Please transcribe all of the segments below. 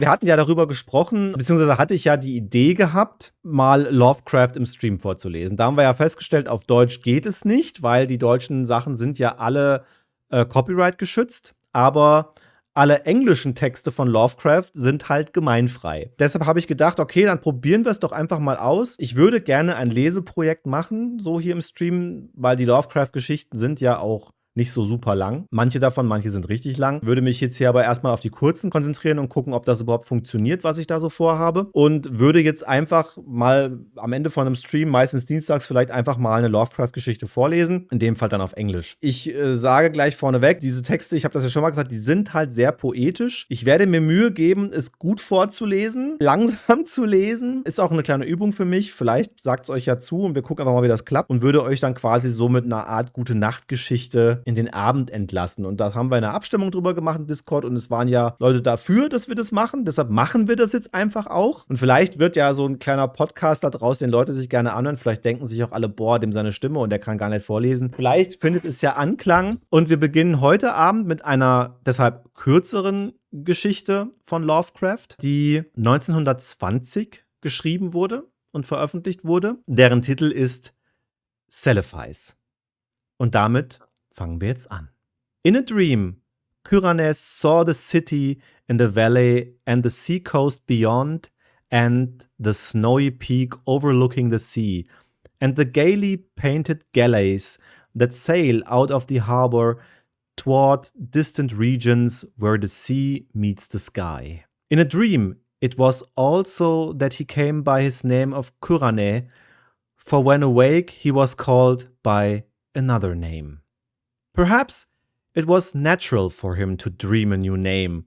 Wir hatten ja darüber gesprochen, beziehungsweise hatte ich ja die Idee gehabt, mal Lovecraft im Stream vorzulesen. Da haben wir ja festgestellt, auf Deutsch geht es nicht, weil die deutschen Sachen sind ja alle Copyright geschützt, aber alle englischen Texte von Lovecraft sind halt gemeinfrei. Deshalb habe ich gedacht, okay, dann probieren wir es doch einfach mal aus. Ich würde gerne ein Leseprojekt machen, so hier im Stream, weil die Lovecraft-Geschichten sind ja auch nicht so super lang. Manche sind richtig lang. Würde mich jetzt hier aber erstmal auf die kurzen konzentrieren und gucken, ob das überhaupt funktioniert, was ich da so vorhabe. Und würde jetzt einfach mal am Ende von einem Stream, meistens dienstags, vielleicht einfach mal eine Lovecraft-Geschichte vorlesen. In dem Fall dann auf Englisch. Ich sage gleich vorneweg, diese Texte, ich habe das ja schon mal gesagt, die sind halt sehr poetisch. Ich werde mir Mühe geben, es gut vorzulesen, langsam zu lesen. Ist auch eine kleine Übung für mich. Vielleicht sagt es euch ja zu und wir gucken einfach mal, wie das klappt. Und würde euch dann quasi so mit einer Art Gute-Nacht-Geschichte in den Abend entlassen. Und da haben wir eine Abstimmung drüber gemacht im Discord und es waren ja Leute dafür, dass wir das machen. Deshalb machen wir das jetzt einfach auch. Und vielleicht wird ja so ein kleiner Podcast da draus, den Leute sich gerne anhören. Vielleicht denken sich auch alle, boah, dem seine Stimme und der kann gar nicht vorlesen. Vielleicht findet es ja Anklang. Und wir beginnen heute Abend mit einer deshalb kürzeren Geschichte von Lovecraft, die 1920 geschrieben wurde und veröffentlicht wurde. Deren Titel ist Celephais. Und damit fangen wir jetzt an. In a dream, Kyranes saw the city in the valley and the seacoast beyond and the snowy peak overlooking the sea and the gaily painted galleys that sail out of the harbor toward distant regions where the sea meets the sky. In a dream, it was also that he came by his name of Kyrane, for when awake he was called by another name. Perhaps it was natural for him to dream a new name,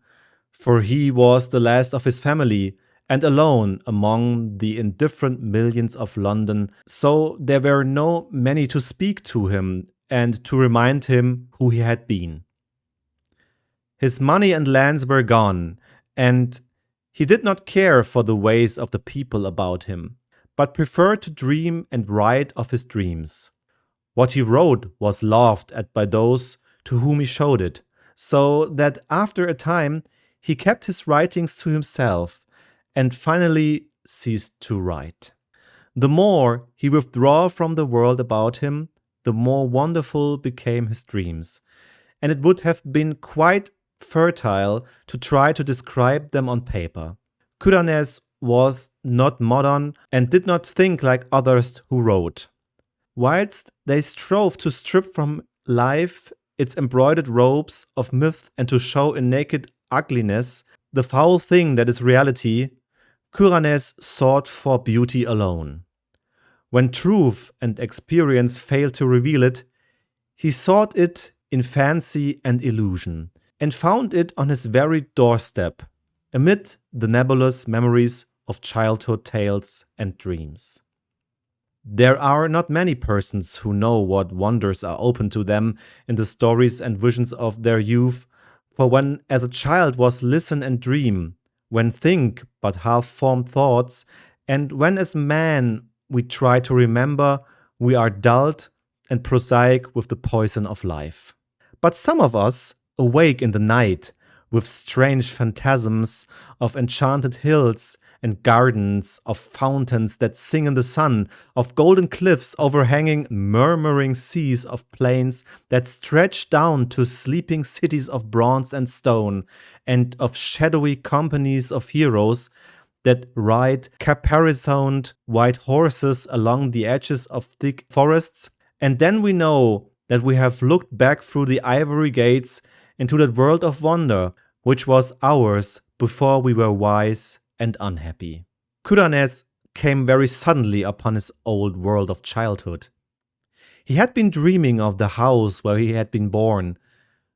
for he was the last of his family and alone among the indifferent millions of London, so there were no many to speak to him and to remind him who he had been. His money and lands were gone, and he did not care for the ways of the people about him, but preferred to dream and write of his dreams. What he wrote was laughed at by those to whom he showed it, so that after a time he kept his writings to himself and finally ceased to write. The more he withdrew from the world about him, the more wonderful became his dreams, and it would have been quite fertile to try to describe them on paper. Kyranes was not modern and did not think like others who wrote. Whilst they strove to strip from life its embroidered robes of myth and to show in naked ugliness the foul thing that is reality, Kyranes sought for beauty alone. When truth and experience failed to reveal it, he sought it in fancy and illusion, and found it on his very doorstep, amid the nebulous memories of childhood tales and dreams. There are not many persons who know what wonders are open to them in the stories and visions of their youth, for when as a child was listen and dream, when think but half-formed thoughts, and when as man we try to remember, we are dulled and prosaic with the poison of life. But some of us awake in the night with strange phantasms of enchanted hills and gardens, of fountains that sing in the sun, of golden cliffs overhanging murmuring seas, of plains that stretch down to sleeping cities of bronze and stone, and of shadowy companies of heroes that ride caparisoned white horses along the edges of thick forests. And then we know that we have looked back through the ivory gates into that world of wonder, which was ours before we were wise and unhappy. Kyranes came very suddenly upon his old world of childhood. He had been dreaming of the house where he had been born,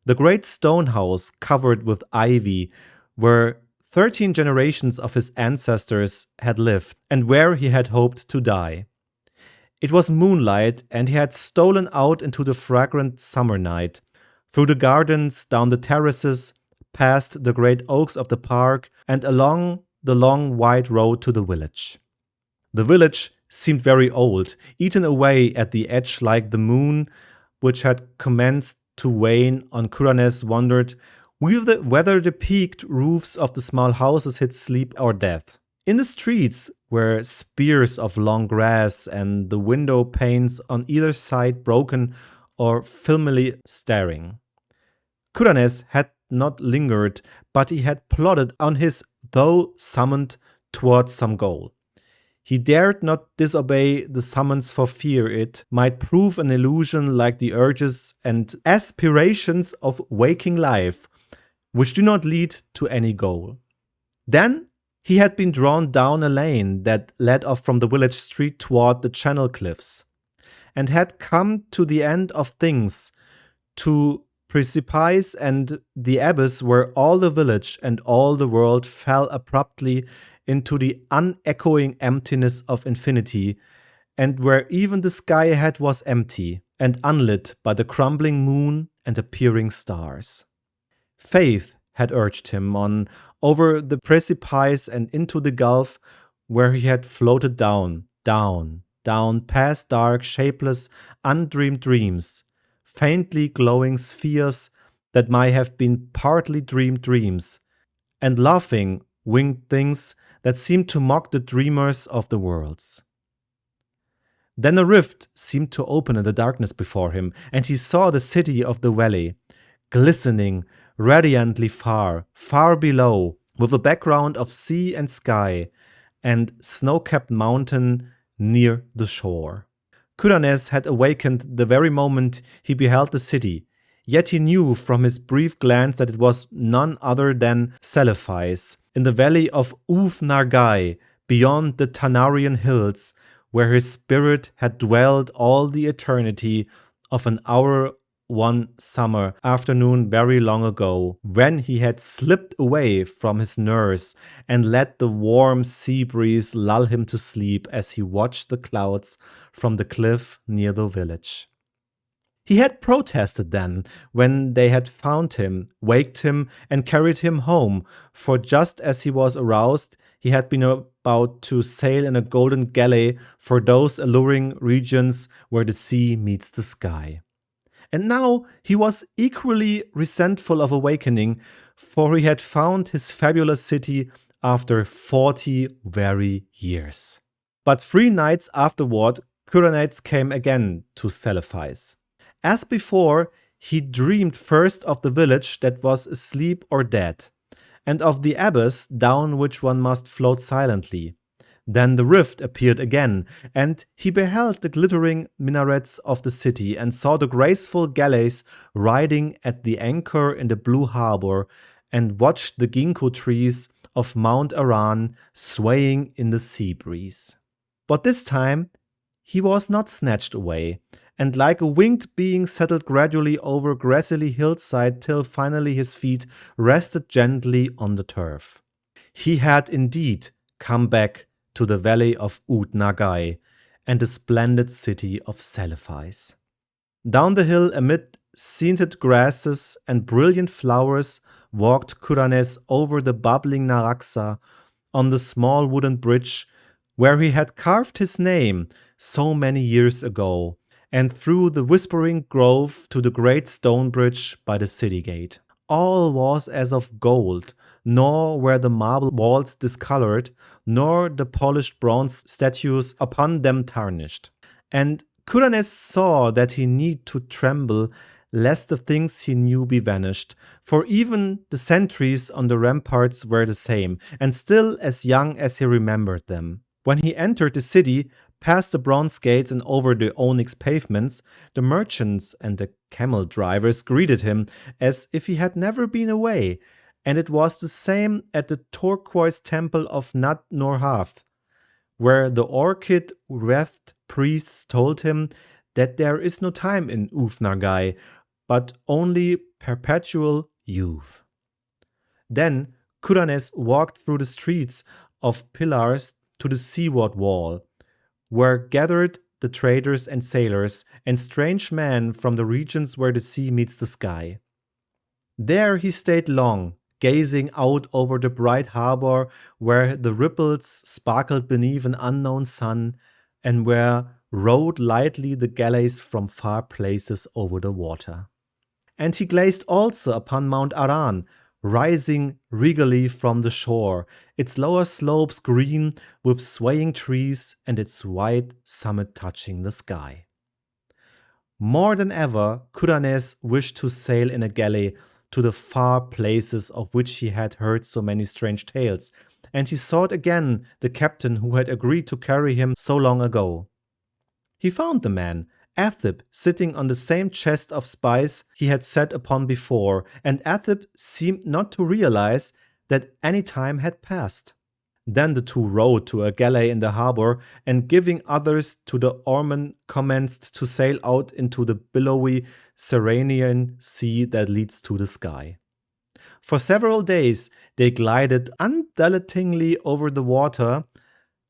the great stone house covered with ivy, where 13 generations of his ancestors had lived, and where he had hoped to die. It was moonlight, and he had stolen out into the fragrant summer night, through the gardens, down the terraces, past the great oaks of the park, and along the long wide road to the village. The village seemed very old, eaten away at the edge like the moon, which had commenced to wane on Kyranes wondered whether the peaked roofs of the small houses hid sleep or death. In the streets were spears of long grass, and the window panes on either side broken or filmily staring. Kuranes had not lingered, but he had plodded on his though summoned towards some goal. He dared not disobey the summons for fear it might prove an illusion like the urges and aspirations of waking life, which do not lead to any goal. Then he had been drawn down a lane that led off from the village street toward the Channel Cliffs, and had come to the end of things, to precipice and the abyss where all the village and all the world fell abruptly into the unechoing emptiness of infinity, and where even the sky ahead was empty and unlit by the crumbling moon and appearing stars. Faith had urged him on over the precipice and into the gulf where he had floated down past dark, shapeless, undreamed dreams, faintly glowing spheres that might have been partly dreamed dreams, and laughing, winged things that seemed to mock the dreamers of the worlds. Then a rift seemed to open in the darkness before him, and he saw the city of the valley, glistening radiantly far, far below, with a background of sea and sky, and snow-capped mountain near the shore. Kuranes had awakened the very moment he beheld the city, yet he knew from his brief glance that it was none other than Celephais, in the valley of Nargai, beyond the Tanarian hills, where his spirit had dwelled all the eternity of an hour one summer afternoon very long ago, when he had slipped away from his nurse and let the warm sea breeze lull him to sleep as he watched the clouds from the cliff near the village. He had protested then, when they had found him, waked him, and carried him home, for just as he was aroused, he had been about to sail in a golden galley for those alluring regions where the sea meets the sky. And now he was equally resentful of awakening, for he had found his fabulous city after 40 weary years. But 3 nights afterward, Kuranes came again to Celephais. As before, he dreamed first of the village that was asleep or dead, and of the abyss down which one must float silently. Then the rift appeared again, and he beheld the glittering minarets of the city, and saw the graceful galleys riding at the anchor in the blue harbor, and watched the ginkgo trees of Mount Aran swaying in the sea breeze. But this time he was not snatched away, and like a winged being settled gradually over a grassy hillside till finally his feet rested gently on the turf. He had indeed come back to the valley of Nargai and the splendid city of Celephais. Down the hill amid scented grasses and brilliant flowers walked Kuranes over the bubbling Naraksa on the small wooden bridge where he had carved his name so many years ago, and through the whispering grove to the great stone bridge by the city gate. All was as of gold, nor were the marble walls discolored, nor the polished bronze statues upon them tarnished. And Kuranes saw that he need to tremble lest the things he knew be vanished, for even the sentries on the ramparts were the same, and still as young as he remembered them. When he entered the city, past the bronze gates and over the onyx pavements, the merchants and the camel drivers greeted him as if he had never been away, and it was the same at the turquoise temple of Nat Norhath, where the orchid-wreathed priests told him that there is no time in Nargai, but only perpetual youth. Then Kuranes walked through the streets of pillars to the seaward wall, where gathered the traders and sailors and strange men from the regions where the sea meets the sky. There he stayed long, gazing out over the bright harbor where the ripples sparkled beneath an unknown sun, and where rode lightly the galleys from far places over the water. and he gazed also upon Mount Aran, rising regally from the shore, its lower slopes green with swaying trees and its white summit touching the sky. More than ever, Kuranes wished to sail in a galley to the far places of which he had heard so many strange tales, and he sought again the captain who had agreed to carry him so long ago. He found the man, Athib, sitting on the same chest of spice he had sat upon before, and Athib seemed not to realize that any time had passed. Then the two rowed to a galley in the harbor, and giving others to the oarmen commenced to sail out into the billowy Ceranian sea that leads to the sky. For several days they glided undilatingly over the water,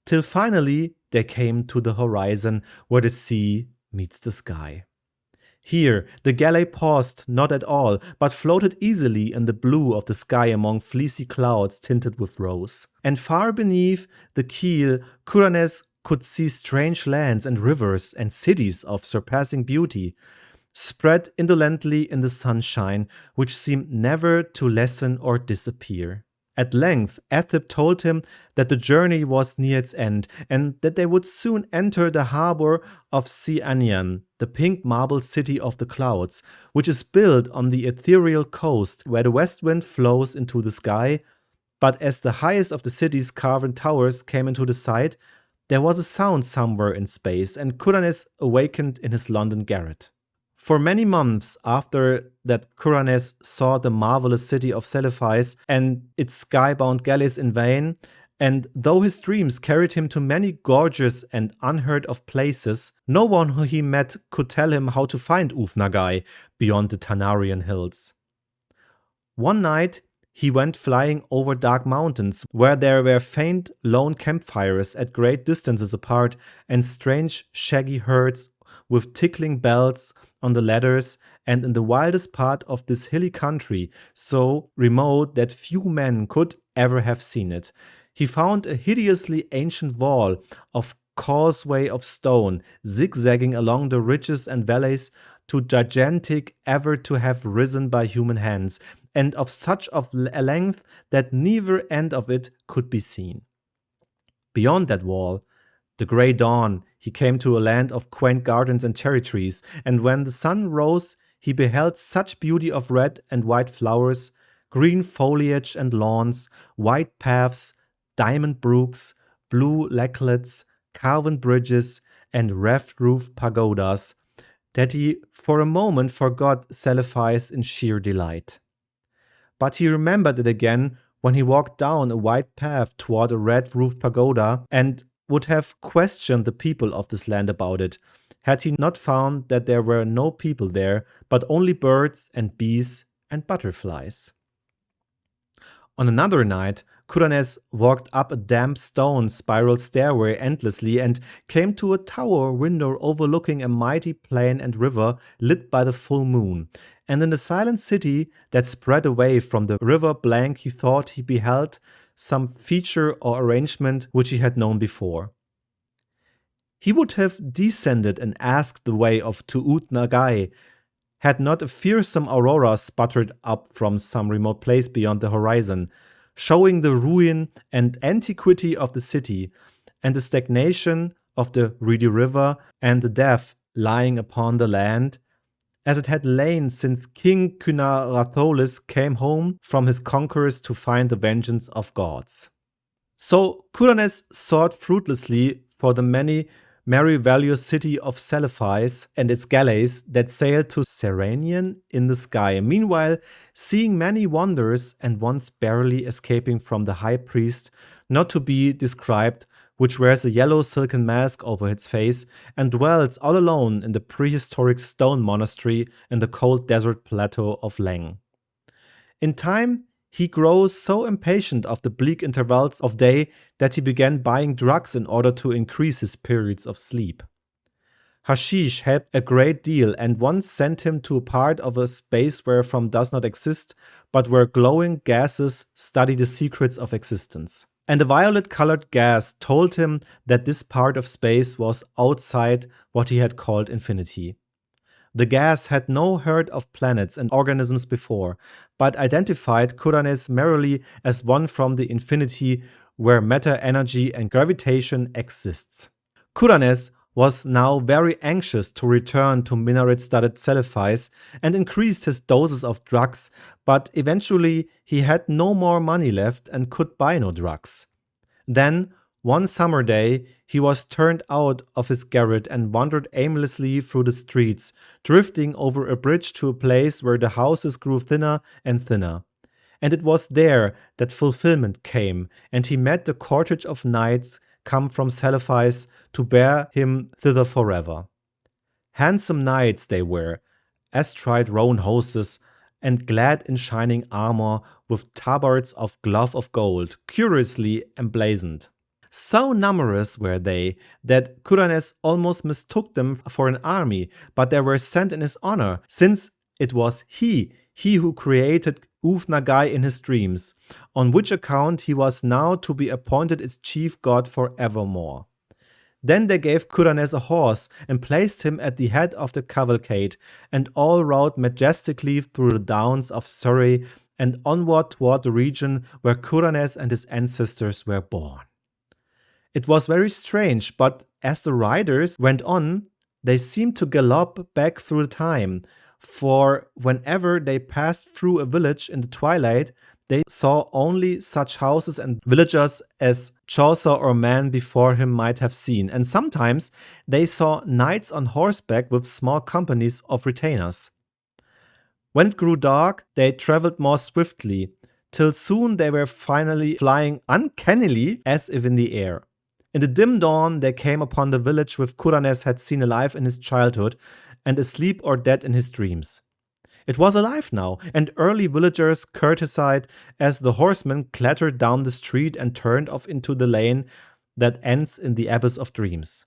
till finally they came to the horizon where the sea meets the sky. Here the galley paused not at all, but floated easily in the blue of the sky among fleecy clouds tinted with rose. And far beneath the keel Kuranes could see strange lands and rivers and cities of surpassing beauty, spread indolently in the sunshine, which seemed never to lessen or disappear. At length Athib told him that the journey was near its end, and that they would soon enter the harbor of Cianian, the pink marble city of the clouds, which is built on the ethereal coast where the west wind flows into the sky. But as the highest of the city's carven towers came into the sight, there was a sound somewhere in space, and Kuranes awakened in his London garret. For many months after that, Kuranes saw the marvelous city of Celephais and its skybound galleys in vain, and though his dreams carried him to many gorgeous and unheard of places, no one who he met could tell him how to find Ufnagai beyond the Tanarian hills. One night he went flying over dark mountains, where there were faint lone campfires at great distances apart, and strange shaggy herds with tickling bells on the ladders, and in the wildest part of this hilly country, so remote that few men could ever have seen it, he found a hideously ancient wall of causeway of stone, zigzagging along the ridges and valleys, too gigantic ever to have risen by human hands, and of such of a length that neither end of it could be seen. Beyond that wall, the grey dawn, he came to a land of quaint gardens and cherry trees, and when the sun rose, he beheld such beauty of red and white flowers, green foliage and lawns, white paths, diamond brooks, blue lakelets, carven bridges, and reft-roofed pagodas, that he for a moment forgot Celephais in sheer delight. But he remembered it again when he walked down a white path toward a red-roofed pagoda, and would have questioned the people of this land about it, had he not found that there were no people there, but only birds and bees and butterflies. On another night, Kuranes walked up a damp stone spiral stairway endlessly, and came to a tower window overlooking a mighty plain and river lit by the full moon. And in the silent city that spread away from the river blank, he thought he beheld some feature or arrangement which he had known before. He would have descended and asked the way of to Ufnagai, had not a fearsome aurora sputtered up from some remote place beyond the horizon, showing the ruin and antiquity of the city, and the stagnation of the reedy river, and the death lying upon the land, as it had lain since King Kynaratholis came home from his conquerors to find the vengeance of gods. So Kuranes sought fruitlessly for the merry valorous city of Celephais and its galleys that sailed to Ceranian in the sky, meanwhile seeing many wonders, and once barely escaping from the high priest, not to be described, which wears a yellow silken mask over its face, and dwells all alone in the prehistoric stone monastery in the cold desert plateau of Leng. In time, he grows so impatient of the bleak intervals of day that he began buying drugs in order to increase his periods of sleep. Hashish helped a great deal, and once sent him to a part of a space wherefrom does not exist, but where glowing gases study the secrets of existence. And a violet-colored gas told him that this part of space was outside what he had called infinity. The gas had no heard of planets and organisms before, but identified Kuranes merely as one from the infinity where matter, energy, and gravitation exists. Kuranes was now very anxious to return to minaret-studded Celephais and increased his doses of drugs, but eventually he had no more money left and could buy no drugs. Then, one summer day, he was turned out of his garret and wandered aimlessly through the streets, drifting over a bridge to a place where the houses grew thinner and thinner. And it was there that fulfillment came, and he met the cortege of knights come from Celephais to bear him thither forever. Handsome knights they were, astride roan horses, and clad in shining armor with tabards of cloth of gold, curiously emblazoned. So numerous were they that Kuranes almost mistook them for an army, but they were sent in his honor, since it was he who created Ufnagai in his dreams, on which account he was now to be appointed its chief god forevermore. Then they gave Kuranes a horse and placed him at the head of the cavalcade, and all rode majestically through the downs of Surrey and onward toward the region where Kuranes and his ancestors were born. It was very strange, but as the riders went on, they seemed to gallop back through time, for whenever they passed through a village in the twilight, they saw only such houses and villagers as Chaucer or man before him might have seen, and sometimes they saw knights on horseback with small companies of retainers. When it grew dark, they traveled more swiftly, till soon they were finally flying uncannily as if in the air. In the dim dawn, they came upon the village which Kuranes had seen alive in his childhood and asleep or dead in his dreams. It was alive now, and early villagers courtesied as the horsemen clattered down the street and turned off into the lane that ends in the abyss of dreams.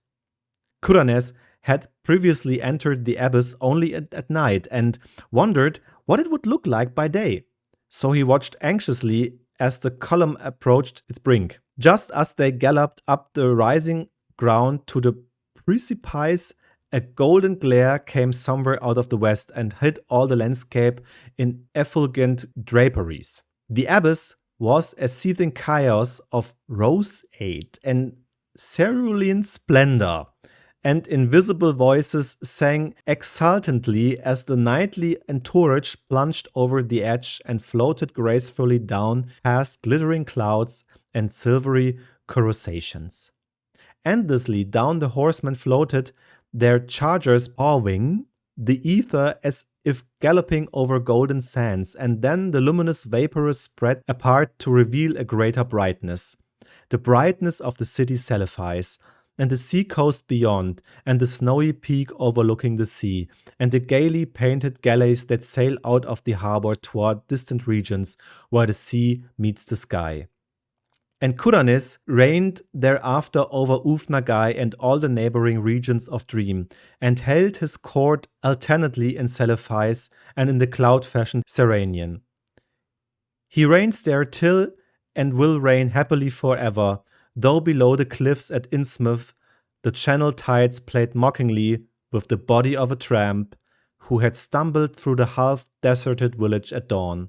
Kuranes had previously entered the abyss only at night and wondered what it would look like by day. So he watched anxiously as the column approached its brink. Just as they galloped up the rising ground to the precipice, a golden glare came somewhere out of the west and hid all the landscape in effulgent draperies. The abyss was a seething chaos of roseate and cerulean splendor, and invisible voices sang exultantly as the nightly entourage plunged over the edge and floated gracefully down past glittering clouds and silvery coruscations. Endlessly down the horsemen floated, their chargers pawing the ether as if galloping over golden sands, and then the luminous vapors spread apart to reveal a greater brightness. The brightness of the city Celephais, and the sea coast beyond, and the snowy peak overlooking the sea, and the gaily painted galleys that sail out of the harbor toward distant regions where the sea meets the sky. And Kuranes reigned thereafter over Ufnagai and all the neighboring regions of Dream, and held his court alternately in Celephais and in the cloud-fashioned Serenian. He reigns there till and will reign happily forever, though below the cliffs at Innsmouth the channel tides played mockingly with the body of a tramp who had stumbled through the half-deserted village at dawn,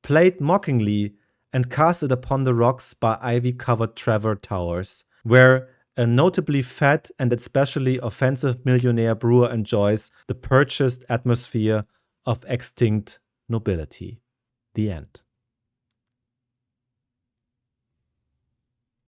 played mockingly and cast it upon the rocks by ivy-covered Trevor Towers, where a notably fat and especially offensive millionaire brewer enjoys the purchased atmosphere of extinct nobility. The end.